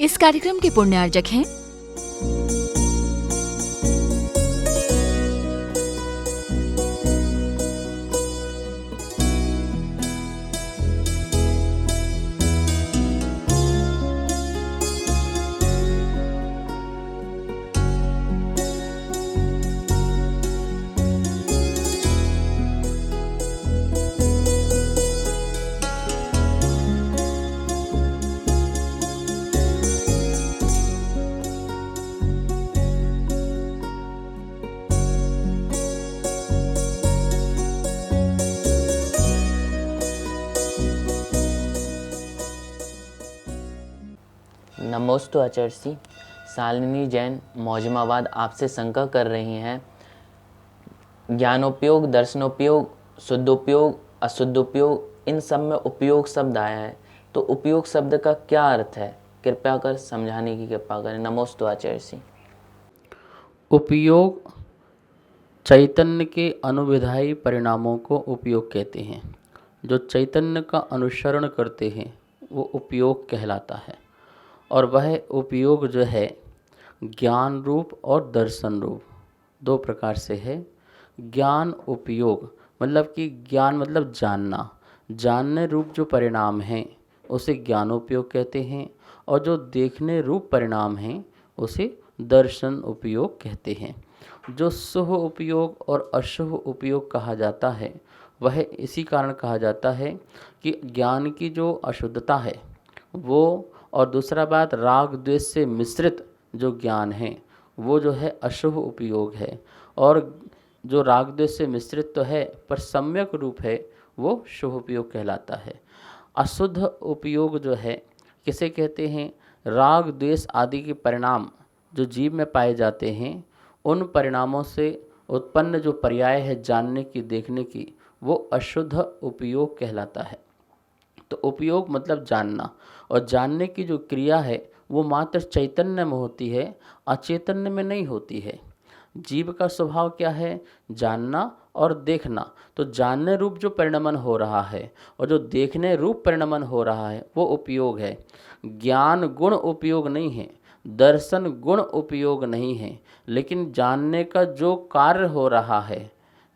इस कार्यक्रम के पुण्यार्जक हैं नमोस्तु आचार्य। शालिनी जैन मौजमाबाद आपसे शंका कर रही हैं, ज्ञानोपयोग, दर्शनोपयोग, शुद्धोपयोग, अशुद्धोपयोग, इन सब में उपयोग शब्द आया है, तो उपयोग शब्द का क्या अर्थ है? कृपया कर समझाने की कृपा करें। नमोस्तु आचार्य। उपयोग चैतन्य के अनुविधायी परिणामों को उपयोग कहते हैं। जो चैतन्य का अनुसरण करते हैं वो उपयोग कहलाता है, और वह उपयोग जो है ज्ञान रूप और दर्शन रूप दो प्रकार से है। ज्ञान उपयोग मतलब कि ज्ञान मतलब जानना, जानने रूप जो परिणाम हैं उसे ज्ञानोपयोग कहते हैं, और जो देखने रूप परिणाम हैं उसे दर्शन उपयोग कहते हैं। जो शुभ उपयोग और अशुभ उपयोग कहा जाता है वह इसी कारण कहा जाता है कि ज्ञान की जो अशुद्धता है वो, और दूसरा बात राग द्वेष से मिश्रित जो ज्ञान है वो जो है अशुभ उपयोग है, और जो राग द्वेष से मिश्रित तो है पर सम्यक रूप है वो शुभ उपयोग कहलाता है। अशुद्ध उपयोग जो है किसे कहते हैं? राग द्वेष आदि के परिणाम जो जीव में पाए जाते हैं उन परिणामों से उत्पन्न जो पर्याय है जानने की, देखने की, वो अशुद्ध उपयोग कहलाता है। तो उपयोग मतलब जानना, और जानने की जो क्रिया है वो मात्र चैतन्य में होती है, अचैतन्य में नहीं होती है। जीव का स्वभाव क्या है? जानना और देखना। तो जानने रूप जो परिणमन हो रहा है और जो देखने रूप परिणमन हो रहा है वो उपयोग है। ज्ञान गुण उपयोग नहीं है, दर्शन गुण उपयोग नहीं है, लेकिन जानने का जो कार्य हो रहा है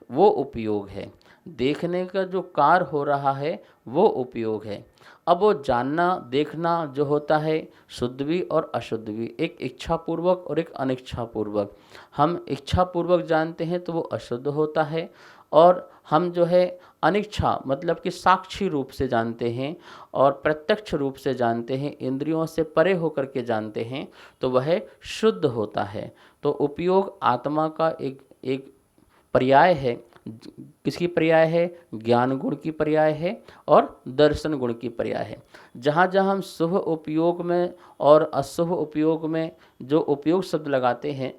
वो उपयोग है, देखने का जो कार्य हो रहा है वो उपयोग है। अब वो जानना देखना जो होता है शुद्ध भी और अशुद्ध भी, एक इच्छापूर्वक और एक अनिच्छापूर्वक। हम इच्छापूर्वक जानते हैं तो वो अशुद्ध होता है, और हम जो है अनिच्छा मतलब कि साक्षी रूप से जानते हैं और प्रत्यक्ष रूप से जानते हैं, इंद्रियों से परे होकर के जानते हैं तो वह शुद्ध होता है। तो उपयोग आत्मा का एक पर्याय है। किसकी पर्याय है? ज्ञान गुण की पर्याय है और दर्शन गुण की पर्याय है। जहाँ जहाँ हम शुभ उपयोग में और अशुभ उपयोग में जो उपयोग शब्द लगाते हैं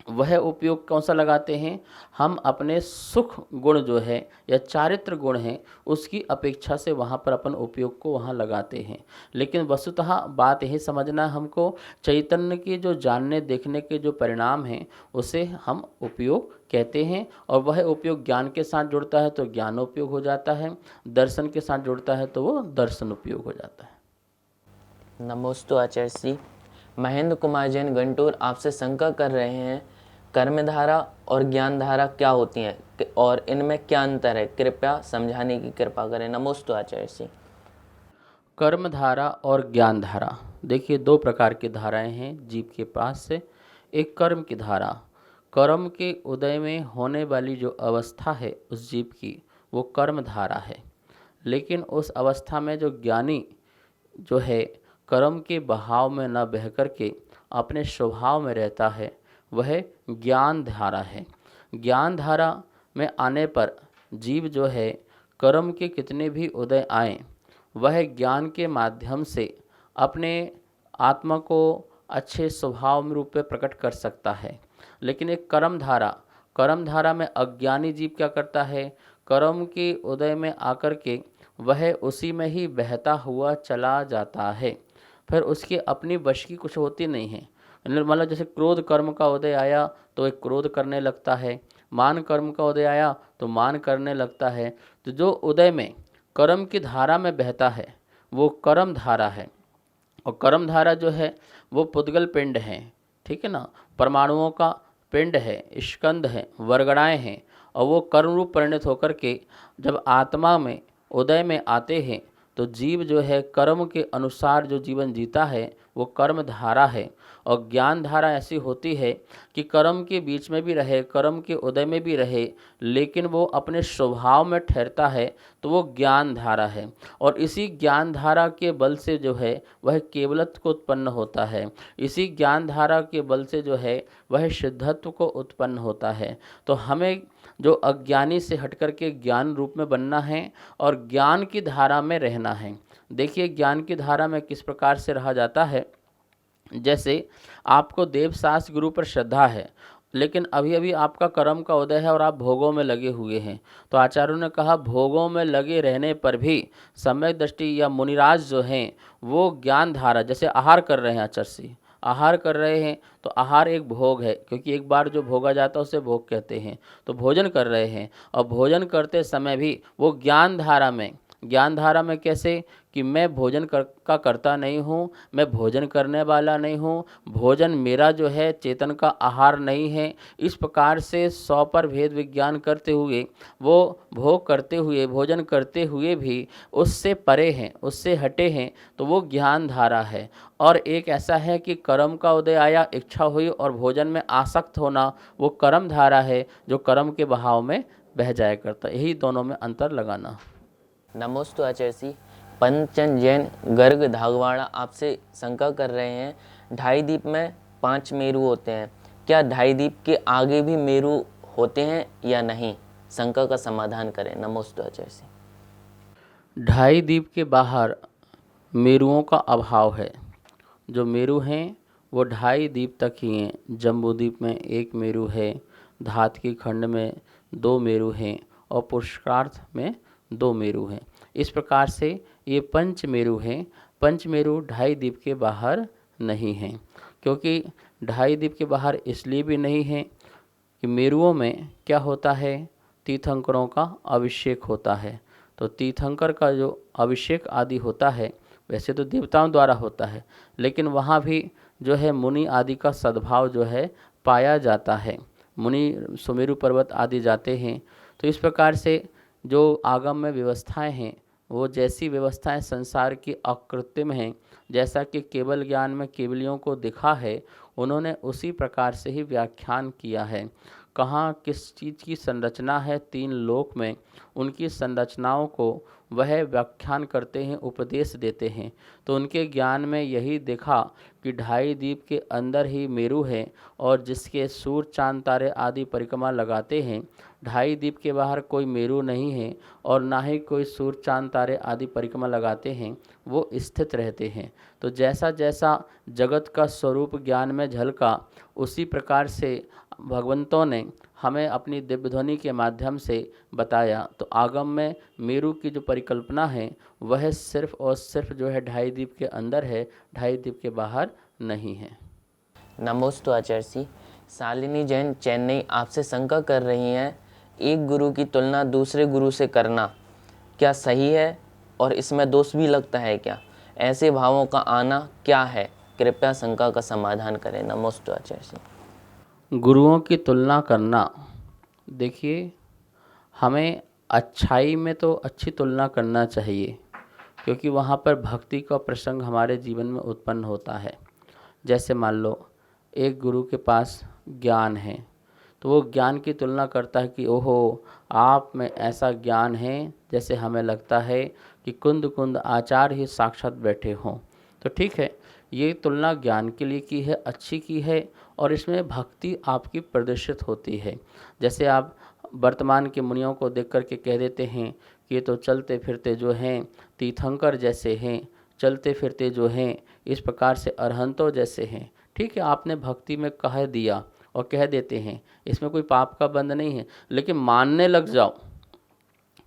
वह उपयोग कौन सा लगाते हैं? हम अपने सुख गुण जो है या चारित्र गुण है उसकी अपेक्षा से वहाँ पर अपन उपयोग को वहाँ लगाते हैं। लेकिन वस्तुतः बात यही समझना हमको, चैतन्य की जो जानने देखने के जो परिणाम हैं उसे हम उपयोग कहते हैं, और वह उपयोग ज्ञान के साथ जुड़ता है तो ज्ञानोपयोग हो जाता है, दर्शन के साथ जुड़ता है तो वो दर्शन उपयोग हो जाता है। नमोस्तु आचार्य श्री। महेंद्र कुमार जैन गंटूर आपसे शंका कर रहे हैं, कर्मधारा और ज्ञानधारा क्या होती हैं और इनमें क्या अंतर है? कृपया समझाने की कृपा करें। नमोस्तु आचार्य श्री। कर्मधारा और ज्ञानधारा, देखिए दो प्रकार की धाराएं हैं जीव के पास से। एक कर्म की धारा, कर्म के उदय में होने वाली जो अवस्था है उस जीव की वो कर्म धारा है। लेकिन उस अवस्था में जो ज्ञानी जो है कर्म के बहाव में न बह कर के अपने स्वभाव में रहता है वह ज्ञान धारा है। ज्ञान धारा में आने पर जीव जो है कर्म के कितने भी उदय आए वह ज्ञान के माध्यम से अपने आत्मा को अच्छे स्वभाव रूप में प्रकट कर सकता है। लेकिन एक कर्म धारा में अज्ञानी जीव क्या करता है? कर्म के उदय में आकर के वह उसी में ही बहता हुआ चला जाता है, फिर उसकी अपनी वश की कुछ होती नहीं है। मतलब जैसे क्रोध कर्म का उदय आया तो एक क्रोध करने लगता है, मान कर्म का उदय आया तो मान करने लगता है। तो जो उदय में कर्म की धारा में बहता है वो कर्म धारा है। और कर्म धारा जो है वो पुद्गल पिंड है, ठीक है ना, परमाणुओं का पिंड है, स्कंद है, वरगड़ाएँ हैं, और वो कर्म रूप परिणत होकर के जब आत्मा में उदय में आते हैं तो जीव जो है कर्म के अनुसार जो जीवन जीता है वो कर्म धारा है। और ज्ञान धारा ऐसी होती है कि कर्म के बीच में भी रहे, कर्म के उदय में भी रहे, लेकिन वो अपने स्वभाव में ठहरता है, तो वो ज्ञान धारा है। और इसी ज्ञान धारा के बल से जो है वह केवलत्व को उत्पन्न होता है, इसी ज्ञान धारा के बल से जो है वह सिद्धत्व को उत्पन्न होता है। तो हमें जो अज्ञानी से हटकर के ज्ञान रूप में बनना है और ज्ञान की धारा में रहना है। देखिए ज्ञान की धारा में किस प्रकार से रहा जाता है। जैसे आपको देवशास्त्र गुरु पर श्रद्धा है, लेकिन अभी अभी आपका कर्म का उदय है और आप भोगों में लगे हुए हैं, तो आचार्यों ने कहा भोगों में लगे रहने पर भी सम्यक दृष्टि या मुनिराज जो हैं वो ज्ञान धारा, जैसे आहार कर रहे हैं, आचर्षि आहार कर रहे हैं तो आहार एक भोग है, क्योंकि एक बार जो भोगा जाता है उसे भोग कहते हैं। तो भोजन कर रहे हैं और भोजन करते समय भी वो ज्ञान धारा में, ज्ञान धारा में कैसे कि मैं भोजन का करता नहीं हूँ, मैं भोजन करने वाला नहीं हूँ, भोजन मेरा जो है चेतन का आहार नहीं है। इस प्रकार से 100 पर भेद विज्ञान करते हुए वो भोग करते हुए, भोजन करते हुए भी उससे परे हैं, उससे हटे हैं, तो वो ज्ञान धारा है। और एक ऐसा है कि कर्म का उदय आया, इच्छा हुई और भोजन में आसक्त होना, वो कर्म धारा है जो कर्म के बहाव में बह जाया करता। यही दोनों में अंतर लगाना। नमोस्तु आचार्य। पंचन जैन गर्ग धागवाड़ा आपसे शंका कर रहे हैं, ढाई द्वीप में 5 मेरु होते हैं, क्या ढाई द्वीप के आगे भी मेरु होते हैं या नहीं? शंका का समाधान करें। नमोस्तु आचार्य। ढाई द्वीप के बाहर मेरुओं का अभाव है। जो मेरु हैं वो ढाई द्वीप तक ही हैं। जम्बू द्वीप में 1 मेरु है, धातकी खंड में 2 मेरु हैं और पुरुषार्थ में 2 मेरु हैं। इस प्रकार से ये 5 मेरु हैं। 5 मेरु ढाई द्वीप के बाहर नहीं हैं, क्योंकि ढाई द्वीप के बाहर इसलिए भी नहीं हैं कि मेरुओं में क्या होता है, तीर्थंकरों का अभिषेक होता है। तो तीर्थंकर का जो अभिषेक आदि होता है वैसे तो देवताओं द्वारा होता है, लेकिन वहाँ भी जो है मुनि आदि का सद्भाव जो है पाया जाता है। मुनि सुमेरु पर्वत आदि जाते हैं। तो इस प्रकार से जो आगम में व्यवस्थाएं हैं वो जैसी व्यवस्थाएं संसार की अकृत्रिम हैं, जैसा कि केवल ज्ञान में केवलियों को दिखा है, उन्होंने उसी प्रकार से ही व्याख्यान किया है। कहाँ किस चीज़ की संरचना है 3 लोक में, उनकी संरचनाओं को वह व्याख्यान करते हैं, उपदेश देते हैं। तो उनके ज्ञान में यही देखा कि ढाई द्वीप के अंदर ही मेरु है और जिसके सूर्य चांद तारे आदि परिक्रमा लगाते हैं। ढाई द्वीप के बाहर कोई मेरु नहीं है और ना ही कोई सूर्य चांद तारे आदि परिक्रमा लगाते हैं, वो स्थित रहते हैं। तो जैसा जैसा जगत का स्वरूप ज्ञान में झलका, उसी प्रकार से भगवंतों ने हमें अपनी दिव्य ध्वनि के माध्यम से बताया। तो आगम में मेरु की जो परिकल्पना है वह सिर्फ और सिर्फ जो है ढाई द्वीप के अंदर है, ढाई द्वीप के बाहर नहीं है। नमोस्तु आचार्य। शालिनी जैन चेन्नई आपसे शंका कर रही हैं, एक गुरु की तुलना दूसरे गुरु से करना क्या सही है और इसमें दोष भी लगता है क्या? ऐसे भावों का आना क्या है? कृपया शंका का समाधान करें। नमोस्तु आचार्य। गुरुओं की तुलना करना, देखिए हमें अच्छाई में तो अच्छी तुलना करना चाहिए, क्योंकि वहाँ पर भक्ति का प्रसंग हमारे जीवन में उत्पन्न होता है। जैसे मान लो एक गुरु के पास ज्ञान है, तो वो ज्ञान की तुलना करता है कि ओहो आप में ऐसा ज्ञान है जैसे हमें लगता है कि कुंद कुंद आचार्य ही साक्षात बैठे हों। तो ठीक है, ये तुलना ज्ञान के लिए की है, अच्छी की है, और इसमें भक्ति आपकी प्रदर्शित होती है। जैसे आप वर्तमान के मुनियों को देख कर के कह देते हैं कि ये तो चलते फिरते जो हैं तीर्थंकर जैसे हैं, चलते फिरते जो हैं इस प्रकार से अरहंतों जैसे हैं। ठीक है, आपने भक्ति में कह दिया और कह देते हैं, इसमें कोई पाप का बंध नहीं है, लेकिन मानने लग जाओ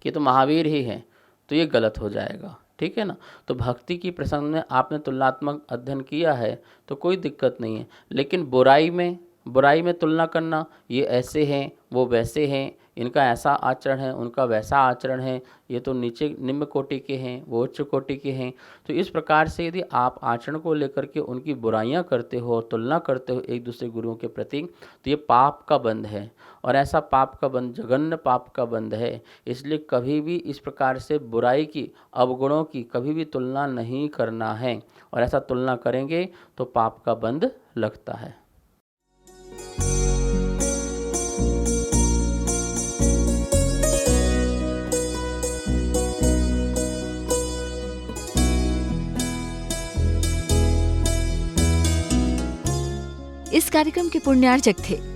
कि तो महावीर ही हैं, तो ये गलत हो जाएगा। ठीक है ना। तो भक्ति की प्रसंग में आपने तुलनात्मक अध्ययन किया है तो कोई दिक्कत नहीं है, लेकिन बुराई में तुलना करना, ये ऐसे हैं वो वैसे हैं, इनका ऐसा आचरण है, उनका वैसा आचरण है, ये तो नीचे निम्न कोटि के हैं, वो उच्च कोटि के हैं। तो इस प्रकार से यदि आप आचरण को लेकर के उनकी बुराइयां करते हो, तुलना करते हो एक दूसरे गुरुओं के प्रति, तो ये पाप का बंध है। और ऐसा पाप का बंध जघन्य पाप का बंध है। इसलिए कभी भी इस प्रकार से बुराई की, अवगुणों की कभी भी तुलना नहीं करना है। और ऐसा तुलना करेंगे तो पाप का बंध लगता है। इस कार्यक्रम के पुण्यार्जक थे